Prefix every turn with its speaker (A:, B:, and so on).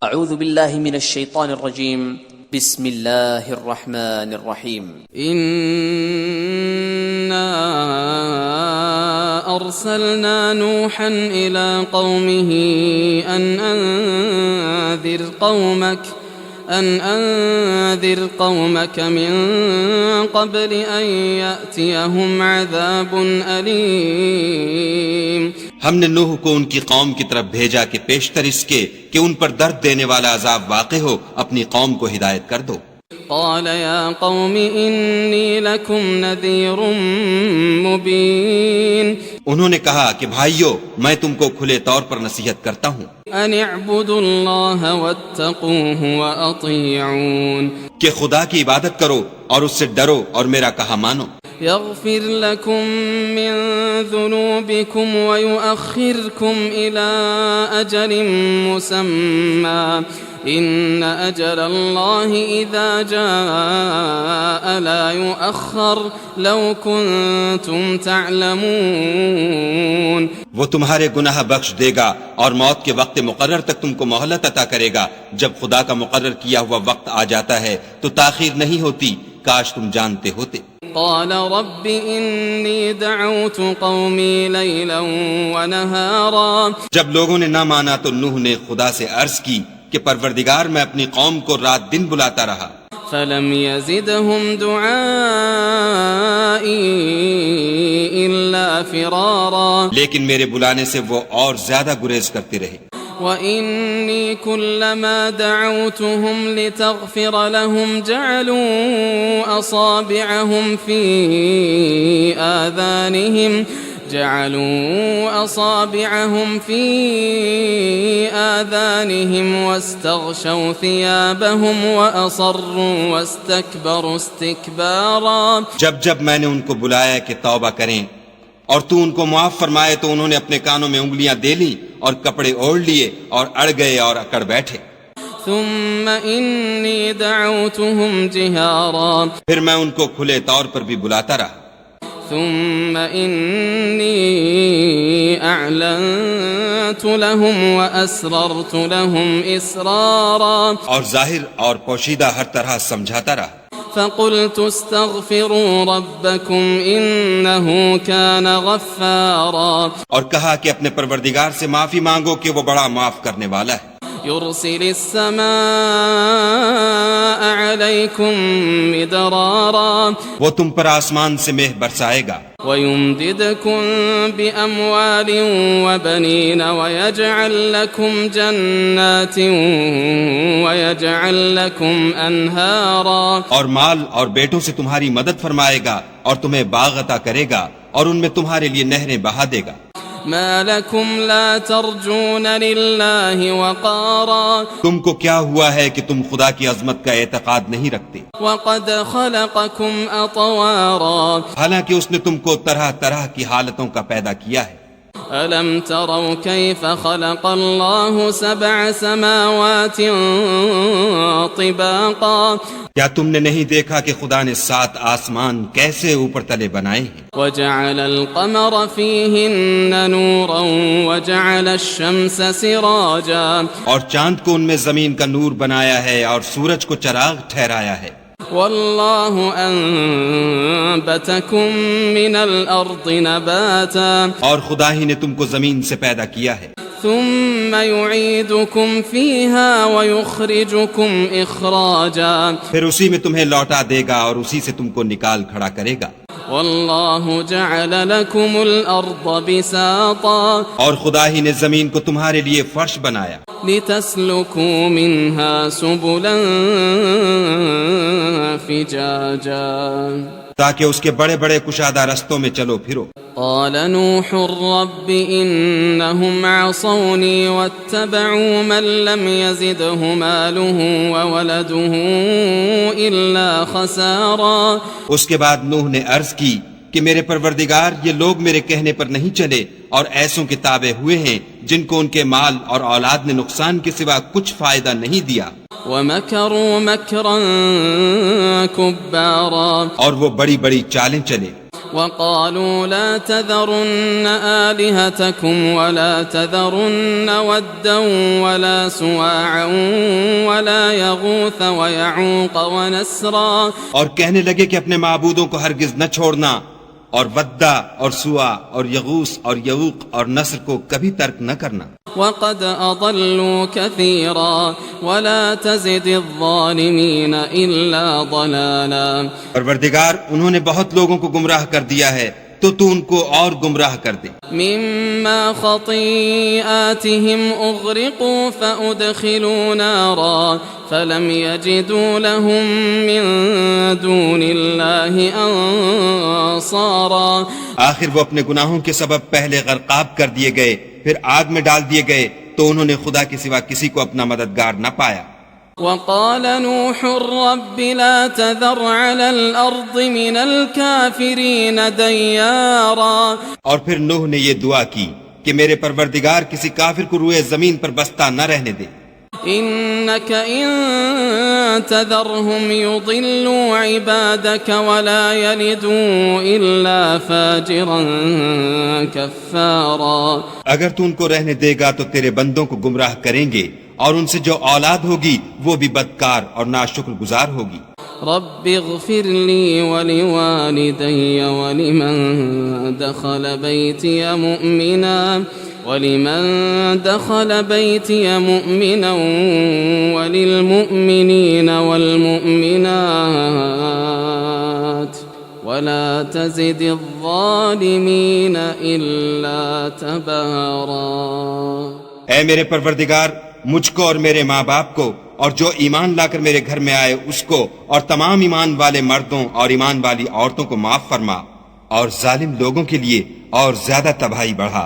A: اعوذ باللہ من الشیطان الرجیم بسم اللہ الرحمن الرحیم
B: إنا أرسلنا نوحا إلى قومه أن أنذر قومك من قبل أن يأتيهم عذاب أليم.
C: ہم نے نوح کو ان کی قوم کی طرف بھیجا کہ پیشتر اس کے کہ ان پر درد دینے والا عذاب واقع ہو اپنی قوم کو ہدایت کر دو.
B: قال يا قوم إني لكم نذير مبين.
C: انہوں نے کہا کہ بھائیو میں تم کو کھلے طور پر نصیحت کرتا ہوں
B: أن اعبدوا الله واتقوه وأطيعون.
C: کہ خدا کی عبادت کرو اور اس سے ڈرو اور میرا کہا مانو.
B: يغفر لكم من ذنوبكم ويؤخركم إلى أجل مسمى إن أجل الله إذا جاء لا يؤخر لو كنتم تعلمون.
C: وہ تمہارے گناہ بخش دے گا اور موت کے وقت مقرر تک تم کو مہلت عطا کرے گا. جب خدا کا مقرر کیا ہوا وقت آ جاتا ہے تو تاخیر نہیں ہوتی، کاش تم جانتے ہوتے.
B: قال رب إني دعوت قومي ليلا ونهارا.
C: جب لوگوں نے نہ مانا تو نوح نے خدا سے عرض کی کہ پروردگار میں اپنی قوم کو رات دن بلاتا رہا.
B: فلم يزدهم دعائي إلا فرارا.
C: لیکن میرے بلانے سے وہ اور زیادہ گریز کرتے رہے.
B: وإني كلما دعوتهم لتغفر لهم جعلوا أصابعهم في آذانهم واستغشوا ثيابهم وأصروا واستكبروا استكبارا.
C: جب میں نے ان کو بلایا کہ توبہ کریں اور تو ان کو معاف فرمائے تو انہوں نے اپنے کانوں میں انگلیاں دے لیں اور کپڑے اوڑھ لیے اور اڑ گئے اور اکڑ بیٹھے.
B: ثم إني دعوتهم جهارا.
C: پھر میں ان کو کھلے طور پر بھی بلاتا رہا.
B: ثم إني أعلنت لهم وأسررت لهم إسرارا.
C: اور ظاہر اور پوشیدہ ہر طرح سمجھاتا رہا.
B: فقلت استغفروا ربكم إنه كان غفارا.
C: اور کہا کہ اپنے پروردگار سے معافی مانگو کہ وہ بڑا معاف کرنے والا ہے.
B: يرسل السماء عليكم مدرارا.
C: وہ تم پر آسمان سے مہ برسائے گا.
B: ويمددكم بأموال وبنين ويجعل لكم جنات ويجعل لكم أنهارا.
C: اور مال اور بیٹوں سے تمہاری مدد فرمائے گا اور تمہیں باغ عطا کرے گا اور ان میں تمہارے لیے نہریں بہا دے گا.
B: ما لكم لا ترجون لله وقارا.
C: تم کو کیا ہوا ہے کہ تم خدا کی عظمت کا اعتقاد نہیں رکھتے
B: وقد خلقكم أطوارا.
C: حالانکہ اس نے تم کو طرح طرح کی حالتوں کا پیدا کیا ہے.
B: ألم تروا كيف خلق الله 7 سماوات طباقا.
C: کیا تم نے نہیں دیکھا کہ خدا نے 7 آسمان کیسے اوپر تلے بنائے ہیں.
B: وجعل القمر فيهن نورا وجعل الشمس سراجا.
C: اور چاند کو ان میں زمین کا نور بنایا ہے اور سورج کو چراغ ٹھہرایا ہے.
B: والله أنبتكم من الأرض نباتا.
C: اور خدا ہی نے تم کو زمین سے پیدا کیا ہے.
B: ثم يعيدكم فيها ويخرجكم إخراجا.
C: پھر اسی میں تمہیں لوٹا دے گا اور اسی سے تم کو نکال کھڑا کرے گا.
B: والله جعل لكم الأرض بساطا.
C: اور خدا ہی نے زمین کو تمہارے لیے فرش بنایا.
B: لتسلكوا منها سبلا فجاجا.
C: تاکہ اس کے بڑے بڑے کشادہ رستوں میں چلو پھرو.
B: قال نوح رب إنهم عصوني واتبعوا من لم يزده ماله وولده إلا خسارا.
C: اس کے بعد نوح نے عرض کی کہ میرے پروردگار یہ لوگ میرے کہنے پر نہیں چلے اور ایسوں کے تابع ہوئے ہیں جن کو ان کے مال اور اولاد نے نقصان کے سوا کچھ فائدہ نہیں دیا.
B: وَمَكَرُوا مَكْرًا كُبَّارًا.
C: اور وہ بڑی بڑی چالیں چلے.
B: وقالوا لا تذرن آلهتكم ولا تذرن ودا ولا سواعا ولا يغوث ويعوق ونسرا،
C: اور کہنے لگے کہ اپنے معبودوں کو ہرگز نہ چھوڑنا، اور ودا اور سوا اور یغوث اور یعوق اور نصر کو کبھی ترک نہ کرنا۔
B: وقد أضلوا كثيرا ولا تزد الظالمين إلا ضلالا،
C: پروردگار انہوں نے بہت لوگوں کو گمراہ کر دیا ہے تو تو ان کو اور گمراہ کر دے۔
B: مما خطيئاتهم أغرقوا فأدخلوا نارا فلم يجدوا لهم من دون الله أنصارا،
C: آخر وہ اپنے گناہوں کے سبب پہلے غرقاب کر دیے گئے، پھر آگ میں ڈال دیے گئے، تو انہوں نے خدا کے سوا کسی کو اپنا مددگار نہ پایا۔
B: وقال نوح رب لا تذر على الأرض من الكافرين ديارا،
C: اور پھر نوح نے یہ دعا کی کہ میرے پروردگار کسی کافر کو روئے زمین پر بستہ نہ رہنے دے۔
B: إنك إن تذرهم يضلوا عبادك ولا يلدوا إلا فاجرا كفارا،
C: اگر تو ان کو رہنے دے گا تو تیرے بندوں کو گمراہ کریں گے، اور ان سے جو اولاد ہوگی وہ بھی بدکار اور ناشکر گزار ہوگی۔
B: رب اغفر لي ولوالدي ولمن دخل بيتي مؤمنا وللمؤمنين والمؤمنات ولا تزد الظالمين إلا تبارا۔
C: اے میرے پروردگار، مجھ کو اور میرے ماں باپ کو اور جو ایمان لا کر میرے گھر میں آئے اس کو اور تمام ایمان والے مردوں اور ایمان والی عورتوں کو معاف فرما، اور ظالم لوگوں کے لیے اور زیادہ تباہی بڑھا۔